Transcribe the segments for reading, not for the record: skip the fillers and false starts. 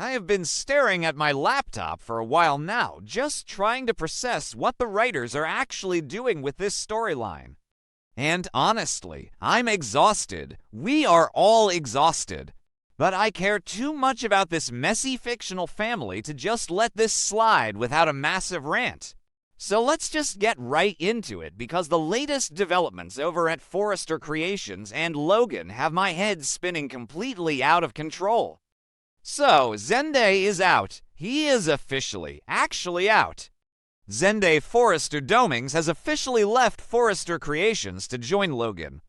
I have been staring at my laptop for a while now, just trying to process what the writers are actually doing with this storyline. And honestly, I'm exhausted. We are all exhausted. But I care too much about this messy fictional family to just let this slide without a massive rant. So let's just get right into it, because the latest developments over at Forrester Creations and Logan have my head spinning completely out of control. So, Zende is out. He is actually out. Zende Forrester Domings has officially left Forrester Creations to join Logan.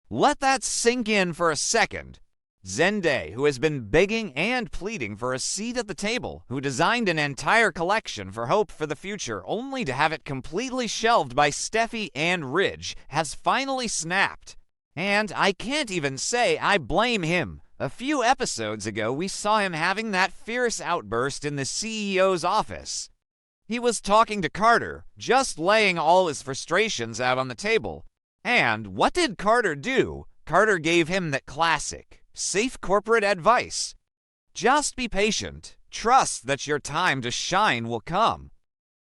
Let that sink in for a second. Zende, who has been begging and pleading for a seat at the table, who designed an entire collection for Hope for the future only to have it completely shelved by Steffy and Ridge, has finally snapped. And I can't even say I blame him. A few episodes ago, we saw him having that fierce outburst in the CEO's office. He was talking to Carter, just laying all his frustrations out on the table. And what did Carter do? Carter gave him that classic, safe corporate advice. Just be patient. Trust that your time to shine will come.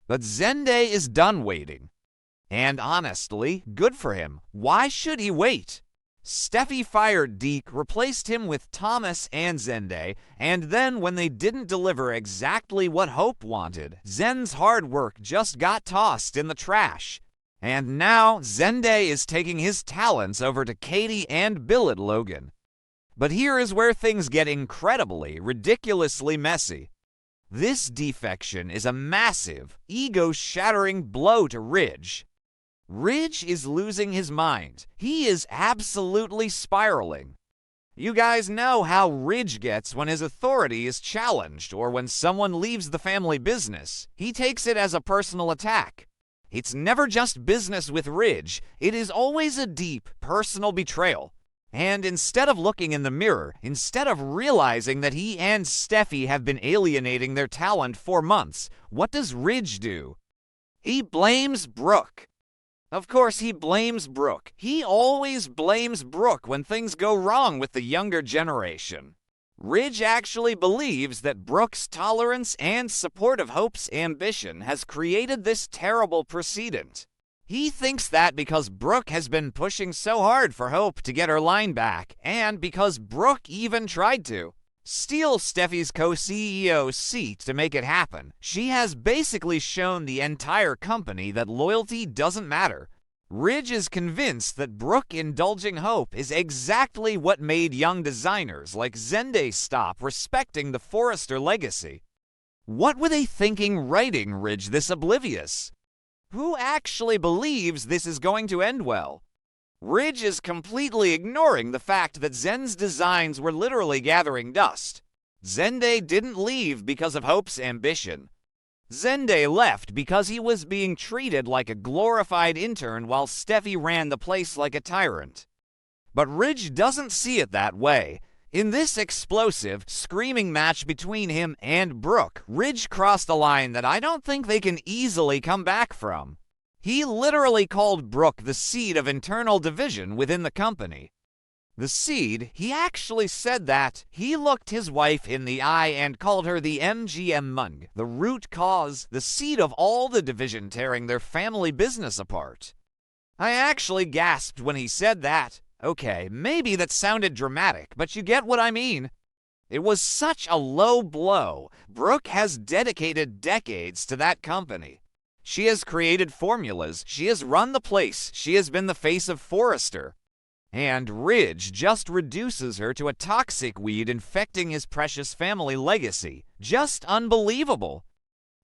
But Zende is done waiting. And honestly, good for him. Why should he wait? Steffy fired Deke, replaced him with Thomas and Zende, and then when they didn't deliver exactly what Hope wanted, Zen's hard work just got tossed in the trash. And now Zende is taking his talents over to Katie and Bill at Logan. But here is where things get incredibly, ridiculously messy. This defection is a massive, ego-shattering blow to Ridge. Ridge is losing his mind. He is absolutely spiraling. You guys know how Ridge gets when his authority is challenged or when someone leaves the family business. He takes it as a personal attack. It's never just business with Ridge. It is always a deep, personal betrayal. And instead of looking in the mirror, instead of realizing that he and Steffy have been alienating their talent for months, what does Ridge do? He blames Brooke. Of course, he blames Brooke. He always blames Brooke when things go wrong with the younger generation. Ridge actually believes that Brooke's tolerance and support of Hope's ambition has created this terrible precedent. He thinks that because Brooke has been pushing so hard for Hope to get her line back, and because Brooke even tried to steal Steffy's co-CEO seat to make it happen, she has basically shown the entire company that loyalty doesn't matter. Ridge is convinced that Brooke indulging Hope is exactly what made young designers like Zende stop respecting the Forrester legacy. What were they thinking writing Ridge this oblivious? Who actually believes this is going to end well? Ridge is completely ignoring the fact that Zen's designs were literally gathering dust. Zende didn't leave because of Hope's ambition. Zende left because he was being treated like a glorified intern while Steffy ran the place like a tyrant. But Ridge doesn't see it that way. In this explosive, screaming match between him and Brooke, Ridge crossed a line that I don't think they can easily come back from. He literally called Brooke the seed of internal division within the company. The seed, he actually said that. He looked his wife in the eye and called her the MGM Mung, the root cause, the seed of all the division tearing their family business apart. I actually gasped when he said that. Okay, maybe that sounded dramatic, but you get what I mean. It was such a low blow. Brooke has dedicated decades to that company. She has created formulas. She has run the place. She has been the face of Forrester. And Ridge just reduces her to a toxic weed infecting his precious family legacy. Just unbelievable.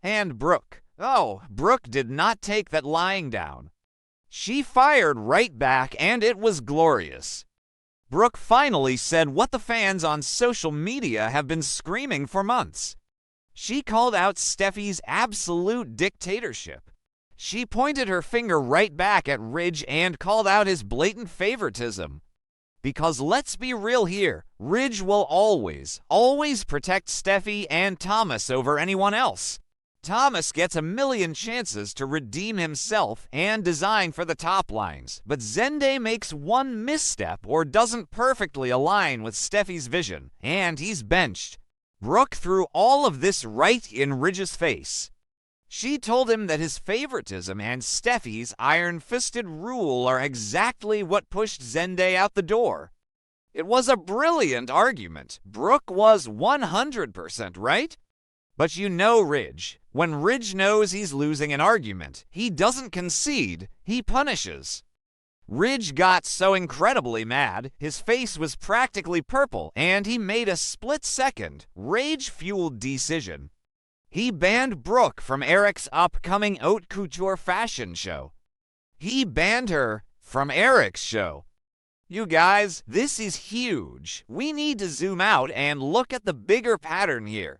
And Brooke. Oh, Brooke did not take that lying down. She fired right back, and it was glorious. Brooke finally said what the fans on social media have been screaming for months. She called out Steffy's absolute dictatorship. She pointed her finger right back at Ridge and called out his blatant favoritism. Because let's be real here, Ridge will always protect Steffy and Thomas over anyone else. Thomas gets a million chances to redeem himself and design for the top lines, but Zende makes one misstep or doesn't perfectly align with Steffy's vision, and he's benched. Brooke threw all of this right in Ridge's face. She told him that his favoritism and Steffy's iron-fisted rule are exactly what pushed Zende out the door. It was a brilliant argument. Brooke was 100% right. But you know Ridge. When Ridge knows he's losing an argument, he doesn't concede, he punishes. Ridge got so incredibly mad, his face was practically purple, and he made a split-second, rage-fueled decision. He banned Brooke from Eric's upcoming haute couture fashion show. He banned her from Eric's show. You guys, this is huge. We need to zoom out and look at the bigger pattern here.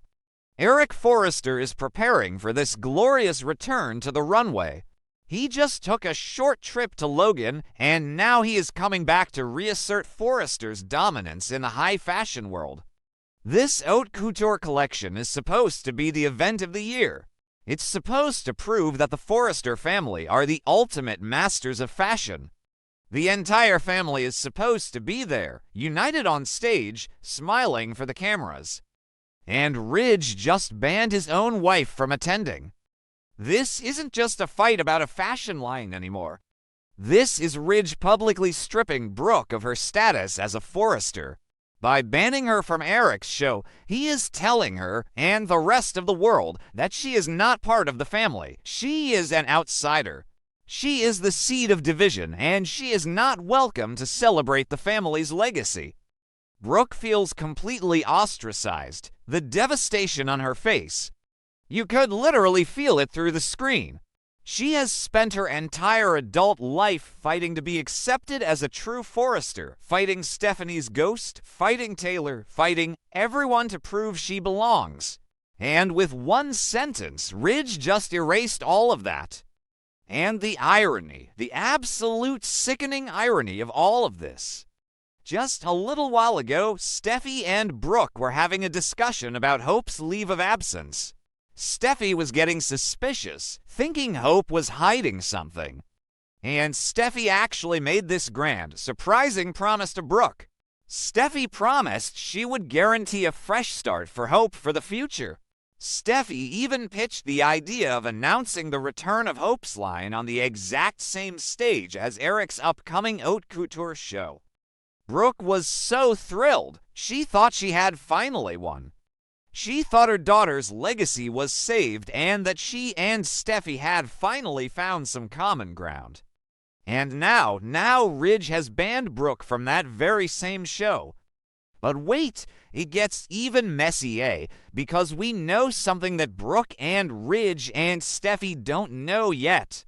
Eric Forrester is preparing for this glorious return to the runway. He just took a short trip to Logan, and now he is coming back to reassert Forrester's dominance in the high fashion world. This haute couture collection is supposed to be the event of the year. It's supposed to prove that the Forrester family are the ultimate masters of fashion. The entire family is supposed to be there, united on stage, smiling for the cameras. And Ridge just banned his own wife from attending. This isn't just a fight about a fashion line anymore. This is Ridge publicly stripping Brooke of her status as a Forrester. By banning her from Eric's show, he is telling her and the rest of the world that she is not part of the family. She is an outsider. She is the seed of division, and she is not welcome to celebrate the family's legacy. Brooke feels completely ostracized, the devastation on her face. You could literally feel it through the screen. She has spent her entire adult life fighting to be accepted as a true Forrester, fighting Stephanie's ghost, fighting Taylor, fighting everyone to prove she belongs. And with one sentence, Ridge just erased all of that. And the irony, the absolute sickening irony of all of this. Just a little while ago, Steffy and Brooke were having a discussion about Hope's leave of absence. Steffy was getting suspicious, thinking Hope was hiding something. And Steffy actually made this grand, surprising promise to Brooke. Steffy promised she would guarantee a fresh start for Hope for the future. Steffy even pitched the idea of announcing the return of Hope's line on the exact same stage as Eric's upcoming haute couture show. Brooke was so thrilled, she thought she had finally won. She thought her daughter's legacy was saved and that she and Steffy had finally found some common ground. And now Ridge has banned Brooke from that very same show. But wait, it gets even messier, because we know something that Brooke and Ridge and Steffy don't know yet.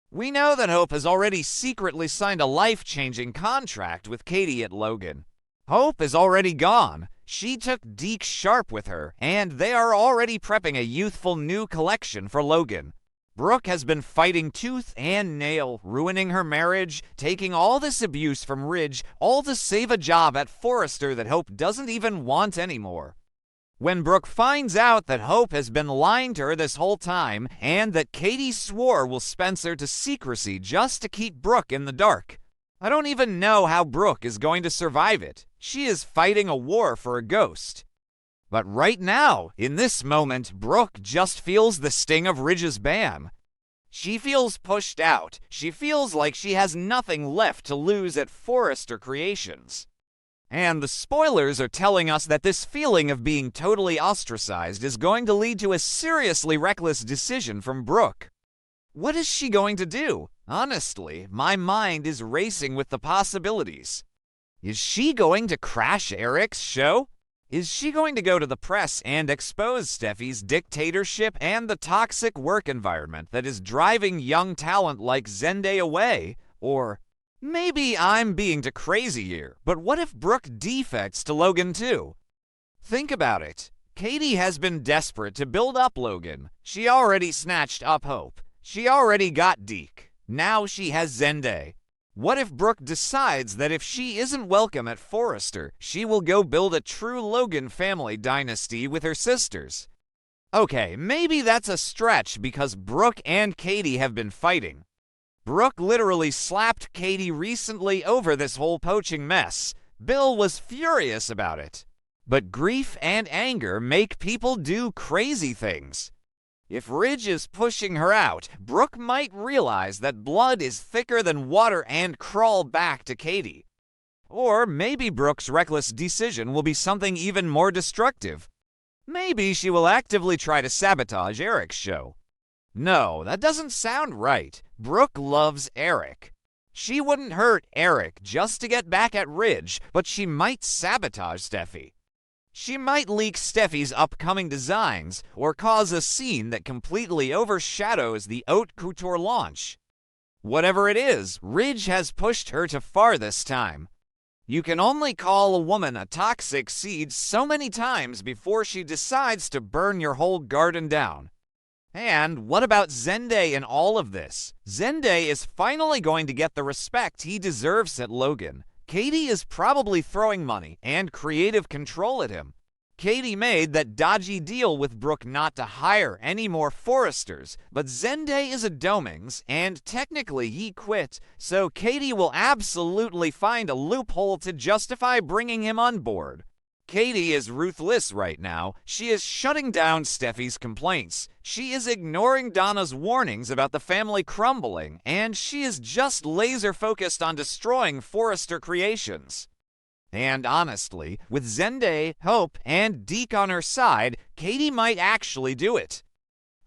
We know that Hope has already secretly signed a life-changing contract with Katie at Logan. Hope is already gone. She took Deke Sharp with her, and they are already prepping a youthful new collection for Logan. Brooke has been fighting tooth and nail, ruining her marriage, taking all this abuse from Ridge, all to save a job at Forrester that Hope doesn't even want anymore. When Brooke finds out that Hope has been lying to her this whole time, and that Katie swore will Spencer to secrecy just to keep Brooke in the dark, I don't even know how Brooke is going to survive it. She is fighting a war for a ghost. But right now, in this moment, Brooke just feels the sting of Ridge's ban. She feels pushed out. She feels like she has nothing left to lose at Forrester Creations. And the spoilers are telling us that this feeling of being totally ostracized is going to lead to a seriously reckless decision from Brooke. What is she going to do? Honestly, my mind is racing with the possibilities. Is she going to crash Eric's show? Is she going to go to the press and expose Steffi's dictatorship and the toxic work environment that is driving young talent like Zende away? Or maybe I'm being too crazy here, but what if Brooke defects to Logan too? Think about it. Katie has been desperate to build up Logan. She already snatched up Hope. She already got Deke. Now she has Zende. What if Brooke decides that if she isn't welcome at Forrester, she will go build a true Logan family dynasty with her sisters? Okay, maybe that's a stretch because Brooke and Katie have been fighting. Brooke literally slapped Katie recently over this whole poaching mess. Bill was furious about it. But grief and anger make people do crazy things. If Ridge is pushing her out, Brooke might realize that blood is thicker than water and crawl back to Katie. Or maybe Brooke's reckless decision will be something even more destructive. Maybe she will actively try to sabotage Eric's show. No, that doesn't sound right. Brooke loves Eric. She wouldn't hurt Eric just to get back at Ridge, but she might sabotage Steffy. She might leak Steffi's upcoming designs or cause a scene that completely overshadows the haute couture launch. Whatever it is, Ridge has pushed her to far this time. You can only call a woman a toxic seed so many times before she decides to burn your whole garden down. And what about Zende in all of this? Zende is finally going to get the respect he deserves at Logan. Katie is probably throwing money and creative control at him. Katie made that dodgy deal with Brooke not to hire any more foresters, but Zende is a Domings, and technically he quit, so Katie will absolutely find a loophole to justify bringing him on board. Katie is ruthless right now. She is shutting down Steffi's complaints. She is ignoring Donna's warnings about the family crumbling, and she is just laser focused on destroying Forrester Creations. And honestly, with Zende, Hope, and Deke on her side, Katie might actually do it.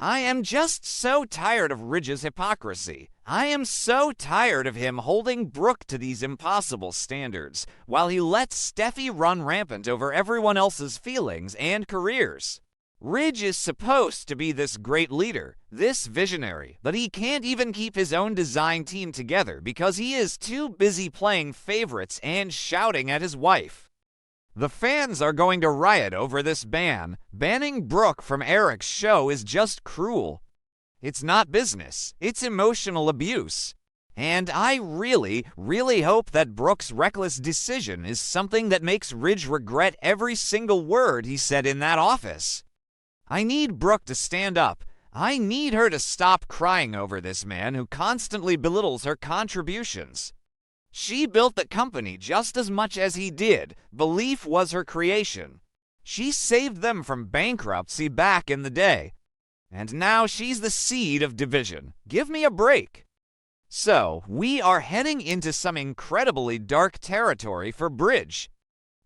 I am just so tired of Ridge's hypocrisy. I am so tired of him holding Brooke to these impossible standards, while he lets Steffy run rampant over everyone else's feelings and careers. Ridge is supposed to be this great leader, this visionary, but he can't even keep his own design team together because he is too busy playing favorites and shouting at his wife. The fans are going to riot over this ban. Banning Brooke from Eric's show is just cruel. It's not business, it's emotional abuse. And I really, really hope that Brooke's reckless decision is something that makes Ridge regret every single word he said in that office. I need Brooke to stand up. I need her to stop crying over this man who constantly belittles her contributions. She built the company just as much as he did. Belief was her creation. She saved them from bankruptcy back in the day. And now she's the seed of division. Give me a break. So, we are heading into some incredibly dark territory for Bridge.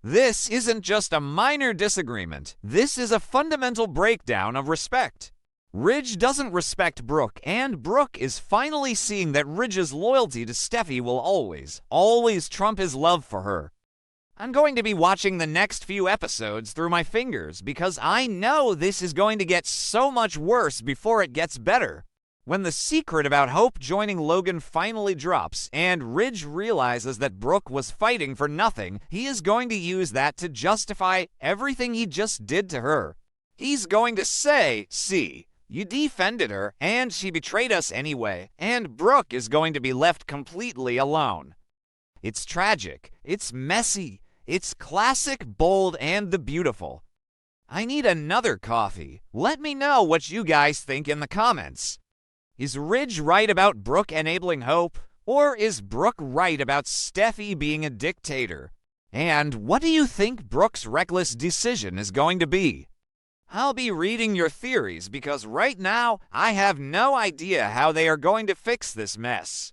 This isn't just a minor disagreement. This is a fundamental breakdown of respect. Ridge doesn't respect Brooke, and Brooke is finally seeing that Ridge's loyalty to Steffy will always trump his love for her. I'm going to be watching the next few episodes through my fingers because I know this is going to get so much worse before it gets better. When the secret about Hope joining Logan finally drops and Ridge realizes that Brooke was fighting for nothing, he is going to use that to justify everything he just did to her. He's going to say, see, you defended her, and she betrayed us anyway, and Brooke is going to be left completely alone. It's tragic, it's messy, it's classic, bold, and the beautiful. I need another coffee. Let me know what you guys think in the comments. Is Ridge right about Brooke enabling Hope, or is Brooke right about Steffy being a dictator? And what do you think Brooke's reckless decision is going to be? I'll be reading your theories because right now I have no idea how they are going to fix this mess.